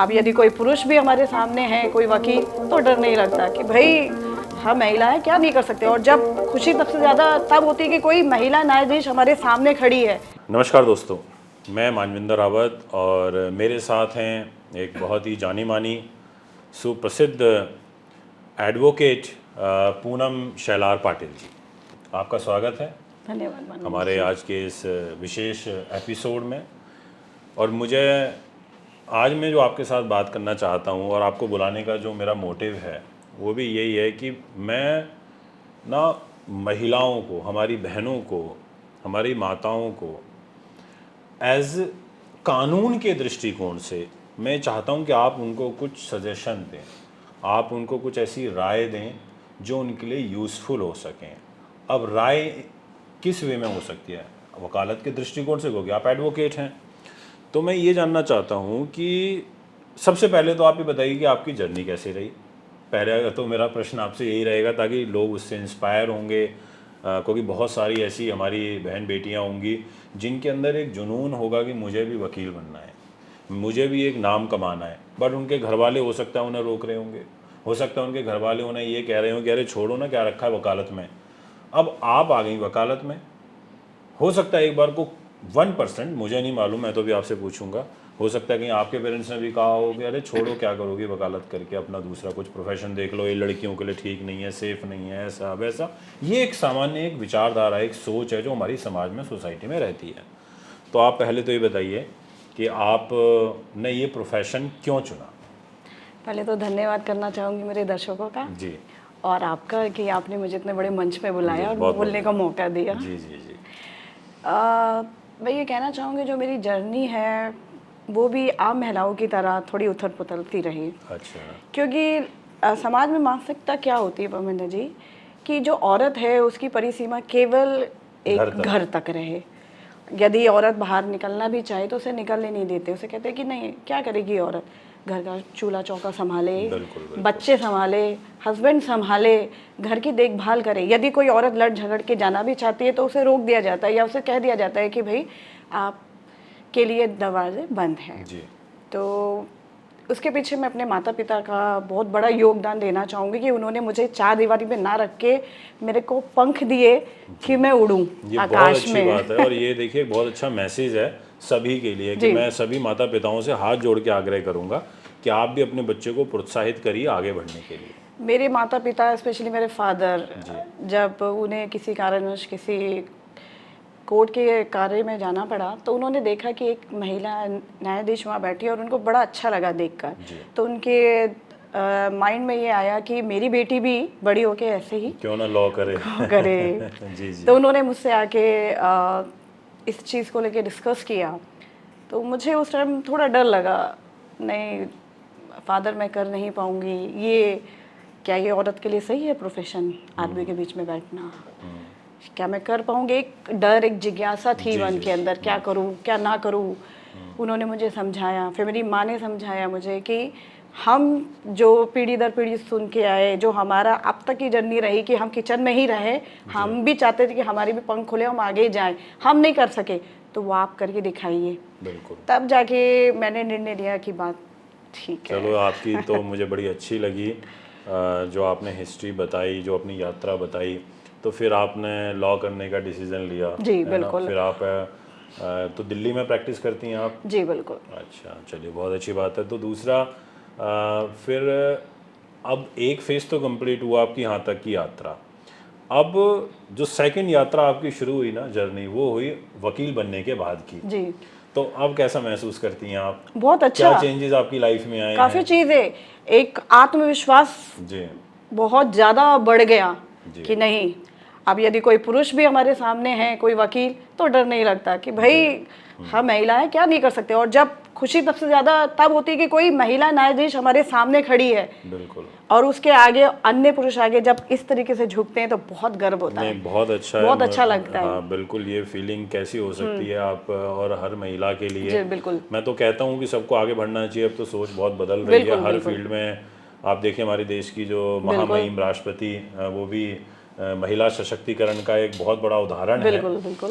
अब यदि कोई पुरुष भी हमारे सामने है, कोई वकील, तो डर नहीं लगता कि भाई हम महिलाएं क्या नहीं कर सकते। और जब खुशी सबसे ज़्यादा तब होती है कि कोई महिला न्यायाधीश हमारे सामने खड़ी है। नमस्कार दोस्तों, मैं मानविंदर रावत और मेरे साथ हैं एक बहुत ही जानी मानी सुप्रसिद्ध एडवोकेट पूनम शैलार पाटिल जी। आपका स्वागत है धन्यवाद माननीय हमारे जी। आज के इस विशेष एपिसोड में। और मुझे आज मैं जो आपके साथ बात करना चाहता हूँ और आपको बुलाने का जो मेरा मोटिव है वो भी यही है कि मैं ना महिलाओं को, हमारी बहनों को, हमारी माताओं को एज कानून के दृष्टिकोण से मैं चाहता हूं कि आप उनको कुछ सजेशन दें, आप उनको कुछ ऐसी राय दें जो उनके लिए यूज़फुल हो सकें। अब राय किस वे में हो सकती है? वकालत के दृष्टिकोण से, क्योंकि आप एडवोकेट हैं, तो मैं ये जानना चाहता हूं कि सबसे पहले तो आप ये बताइए कि आपकी जर्नी कैसे रही। पहले तो मेरा प्रश्न आपसे यही रहेगा ताकि लोग उससे इंस्पायर होंगे, क्योंकि बहुत सारी ऐसी हमारी बहन बेटियां होंगी जिनके अंदर एक जुनून होगा कि मुझे भी वकील बनना है, मुझे भी एक नाम कमाना है, बट उनके घर वाले हो सकता है उन्हें रोक रहे होंगे, हो सकता है उनके घर वाले उन्हें ये कह रहे हो कि अरे छोड़ो ना, क्या रखा है वकालत में। अब आप आ गई वकालत में, हो सकता है एक बार को 1%, मुझे नहीं मालूम, मैं तो भी आपसे पूछूंगा, हो सकता है कि आपके पेरेंट्स ने भी कहा हो कि अरे छोड़ो, क्या करोगे वकालत करके, अपना दूसरा कुछ प्रोफेशन देख लो, ये लड़कियों के लिए ठीक नहीं है, सेफ नहीं है, ऐसा वैसा। ये एक सामान्य एक विचारधारा, एक सोच है जो हमारी समाज में, सोसाइटी में रहती है। तो आप पहले तो ये बताइए कि आपने ये प्रोफेशन क्यों चुना? पहले तो धन्यवाद करना चाहूँगी मेरे दर्शकों का जी और आपका कि आपने मुझे इतने बड़े मंच पे बुलाया और बहुत बोलने का मौका दिया। जी जी जी। मैं ये कहना चाहूँगी जो मेरी जर्नी है वो भी आम महिलाओं की तरह थोड़ी उथल पुथलती रही। अच्छा। क्योंकि समाज में मानसिकता क्या होती है परमिंदर जी, कि जो औरत है उसकी परिसीमा केवल एक घर तक रहे। यदि औरत बाहर निकलना भी चाहे तो उसे निकलने नहीं देते, उसे कहते हैं कि नहीं, क्या करेगी औरत, घर का चूल्हा चौका संभाले, बच्चे संभाले, हस्बैंड संभाले, घर की देखभाल करे। यदि कोई औरत लड़ झगड़ के जाना भी चाहती है तो उसे रोक दिया जाता है या उसे कह दिया जाता है कि भाई आपके लिए दरवाजे बंद हैं। तो उसके पीछे मैं अपने माता पिता का बहुत बड़ा योगदान देना चाहूँगी कि उन्होंने मुझे चार दीवारी में ना रख के मेरे को पंख दिए कि मैं उड़ूं आकाश में। बहुत अच्छी बात है और ये देखिए बहुत अच्छा मैसेज है सभी के लिए कि मैं सभी माता पिताओं से हाथ जोड़ के आग्रह करूंगा कि आप भी अपने बच्चे को प्रोत्साहित करिए आगे बढ़ने के लिए। मेरे माता पिता, स्पेशली मेरे फादर, जब उन्हें किसी कारणवश किसी कोर्ट के कार्य में जाना पड़ा तो उन्होंने देखा कि एक महिला न्यायाधीश वहाँ बैठी है और उनको बड़ा अच्छा लगा देखकर। तो उनके माइंड में ये आया कि मेरी बेटी भी बड़ी होके ऐसे ही क्यों ना लॉ करे। जी जी। तो उन्होंने मुझसे आके इस चीज़ को लेके डिस्कस किया। तो मुझे उस टाइम थोड़ा डर लगा, नहीं फादर मैं कर नहीं पाऊँगी, ये क्या ये औरत के लिए सही है प्रोफेशन, आदमी के बीच में बैठना, क्या मैं कर पाऊँगी। एक डर, एक जिज्ञासा थी मन के अंदर, क्या करूँ क्या ना करूँ। उन्होंने मुझे समझाया, फिर मेरी माँ ने समझाया मुझे कि हम जो पीढ़ी दर पीढ़ी सुन के आए, जो हमारा अब तक की जर्नी रही कि हम किचन में ही रहे, हम भी चाहते थे कि हमारी भी पंख खुले, हम आगे जाएं, हम नहीं कर सके तो वो आप करके दिखाइए। बिल्कुल। तब जाके मैंने निर्णय लिया कि बात ठीक है। चलो आपकी तो मुझे बड़ी अच्छी लगी जो आपने हिस्ट्री बताई, जो अपनी यात्रा बताई। तो फिर आपने लॉ करने का डिसीजन लिया? जी बिल्कुल। फिर आप तो दिल्ली में प्रैक्टिस करती हैं आप? जी बिल्कुल। अच्छा, चलिए बहुत अच्छी बात है। तो दूसरा फिर अब एक फेज़ तो कंप्लीट हुआ आपकी यहाँ तक की यात्रा। अब जो सेकंड यात्रा आपकी शुरू हुई ना, जर्नी, वो हुई वकील बनने के बाद की। जी। तो अब कैसा महसूस करती हैं आप? बहुत अच्छा। क्या चेंजेस आपकी लाइफ में आए? काफ़ी चीज़ें, एक आत्मविश्वास जी बहुत ज़्यादा बढ़ गया कि नहीं, अब यदि कोई पुरुष भी हमारे सामने है, कोई वकील, तो डर नहीं लगता कि भाई हम महिलाएं क्या नहीं कर सकते। और जब खुशी सबसे ज़्यादा तब होती है कि कोई महिला न्यायाधीश हमारे सामने खड़ी है। बिल्कुल। और उसके आगे अन्य पुरुष आगे जब इस तरीके से झुकते हैं तो बहुत गर्व होता है। बहुत अच्छा है, बहुत अच्छा लगता है। हाँ बिल्कुल। ये फीलिंग कैसी हो सकती है आप और हर महिला के लिए? जी बिल्कुल। मैं तो कहता हूँ कि सबको आगे बढ़ना चाहिए। अब तो सोच बहुत बदल रही है हर फील्ड में। आप देखिए हमारे देश की जो महामहिम राष्ट्रपति, वो भी महिला सशक्तिकरण का एक बहुत बड़ा उदाहरण है, बिल्कुल बिल्कुल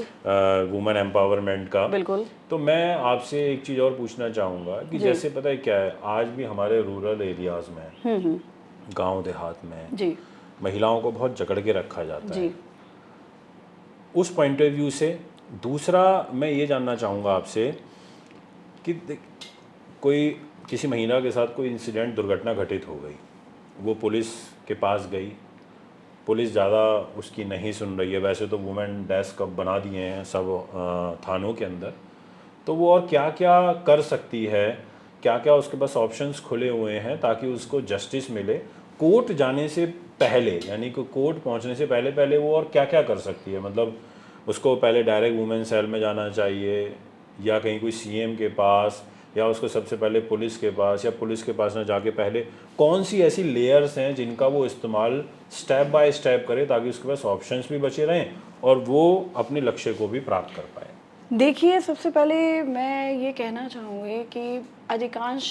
वुमेन एम्पावरमेंट का। बिल्कुल। तो मैं आपसे एक चीज़ और पूछना चाहूँगा कि जैसे पता है क्या है, आज भी हमारे रूरल एरियाज़ में, गांव देहात में जी महिलाओं को बहुत जकड़ के रखा जाता जी है। उस पॉइंट ऑफ व्यू से दूसरा मैं ये जानना चाहूँगा आपसे कि कोई किसी महिला के साथ कोई इंसिडेंट, दुर्घटना घटित हो गई, वो पुलिस के पास गई, पुलिस ज़्यादा उसकी नहीं सुन रही है, वैसे तो वुमेन डेस्क अब बना दिए हैं सब थानों के अंदर, तो वो और क्या क्या कर सकती है, क्या क्या उसके पास ऑप्शंस खुले हुए हैं ताकि उसको जस्टिस मिले कोर्ट जाने से पहले, यानी कि कोर्ट पहुंचने से पहले पहले वो और क्या क्या कर सकती है? मतलब उसको पहले डायरेक्ट वुमेन सेल में जाना चाहिए या कहीं कोई सीएम के पास, या उसको सबसे पहले पुलिस के पास, या पुलिस के पास ना जाके पहले कौन सी ऐसी लेयर्स हैं जिनका वो इस्तेमाल स्टेप बाय स्टेप करे ताकि उसके पास ऑप्शंस भी बचे रहें और वो अपने लक्ष्य को भी प्राप्त कर पाए? देखिए, सबसे पहले मैं ये कहना चाहूँगी कि अधिकांश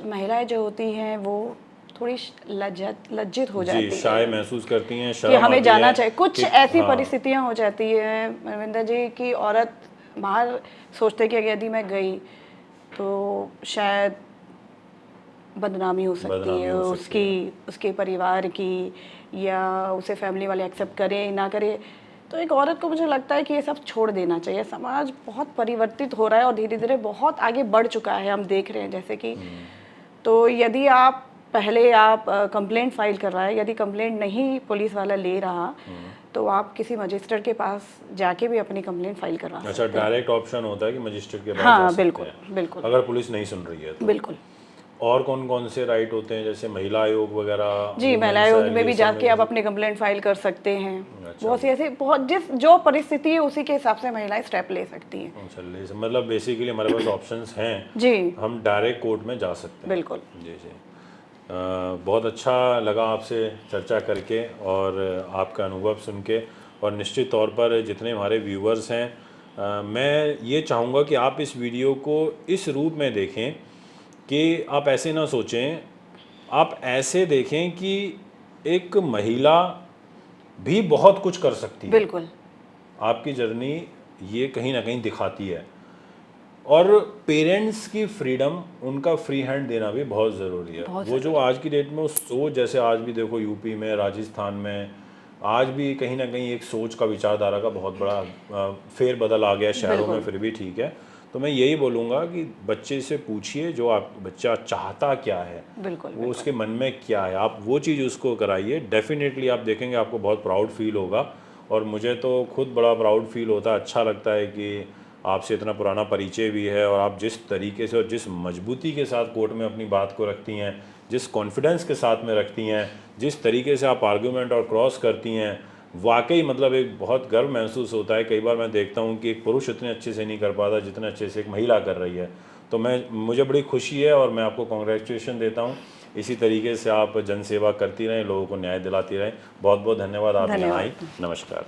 महिलाएं जो होती हैं वो थोड़ी लज्जित हो जाती जी, हैं शाय महसूस करती हैं, कि शर्म हमें आती जाना है चाहिए। कुछ कि ऐसी हाँ, परिस्थितियां हो जाती हैं मनविंदर जी कि औरत बाहर सोचते कि यदि मैं गई तो शायद बदनामी हो सकती बदनामी है हो सकती उसकी, उसके परिवार की, या उसे फैमिली वाले एक्सेप्ट करें ना करें। तो एक औरत को मुझे लगता है कि ये सब छोड़ देना चाहिए। समाज बहुत परिवर्तित हो रहा है और धीरे धीरे बहुत आगे बढ़ चुका है, हम देख रहे हैं जैसे कि। तो यदि आप पहले आप कंप्लेंट फाइल कर रहा है, यदि कंप्लेंट नहीं पुलिस वाला ले रहा तो आप किसी मजिस्ट्रेट के पास जाके भी अपनी कंप्लेंट फाइल करवा सकते अच्छा, हैं। डायरेक्ट ऑप्शन होता है कि मजिस्ट्रेट के पास जा हाँ सकते बिल्कुल हैं बिल्कुल अगर पुलिस नहीं सुन रही है तो। बिल्कुल और कौन कौन से राइट होते हैं, जैसे महिला आयोग वगैरह, जी, महिला वुमेन आयोग सेल, में ये भी सब जाके आप जैसे? अपनी कंप्लेंट फाइल कर सकते हैं। अच्छा। बहुत सी ऐसी, बहुत जिस जो परिस्थिति है उसी के हिसाब से महिलाएं स्टेप ले सकती हैं। चलिए, मतलब बेसिकली हमारे पास ऑप्शंस हैं, जी हम डायरेक्ट कोर्ट में जा सकते हैं। बिल्कुल। जी जी। बहुत अच्छा लगा आपसे चर्चा करके और आपका अनुभव सुन के, और निश्चित तौर पर जितने हमारे व्यूवर्स हैं, मैं ये चाहूँगा कि आप इस वीडियो को इस रूप में देखें कि आप ऐसे ना सोचें, आप ऐसे देखें कि एक महिला भी बहुत कुछ कर सकती है। बिल्कुल आपकी जर्नी ये कहीं ना कहीं दिखाती है, और पेरेंट्स की फ्रीडम, उनका फ्री हैंड देना भी बहुत ज़रूरी है। बहुत वो जो आज की डेट में वो सोच, जैसे आज भी देखो यूपी में, राजस्थान में, आज भी कहीं ना कहीं एक सोच का, विचारधारा का बहुत बड़ा फेरबदल आ गया है। शहरों में फिर भी ठीक है। तो मैं यही बोलूँगा कि बच्चे से पूछिए जो आप बच्चा चाहता क्या है, बिल्कुल वो उसके मन में क्या है, आप वो चीज़ उसको कराइए। डेफिनेटली आप देखेंगे आपको बहुत प्राउड फील होगा, और मुझे तो खुद बड़ा प्राउड फील होता है। अच्छा लगता है कि आपसे इतना पुराना परिचय भी है, और आप जिस तरीके से और जिस मजबूती के साथ कोर्ट में अपनी बात को रखती हैं, जिस कॉन्फिडेंस के साथ में रखती हैं, जिस तरीके से आप आर्गूमेंट और क्रॉस करती हैं, वाकई मतलब एक बहुत गर्व महसूस होता है। कई बार मैं देखता हूँ कि एक पुरुष इतने अच्छे से नहीं कर पाता जितने अच्छे से एक महिला कर रही है। तो मुझे बड़ी खुशी है और मैं आपको कॉन्ग्रेचुलेशन देता हूँ। इसी तरीके से आप जनसेवा करती रहें, लोगों को न्याय दिलाती रहें। बहुत बहुत धन्यवाद, आप यहाँ आई। नमस्कार।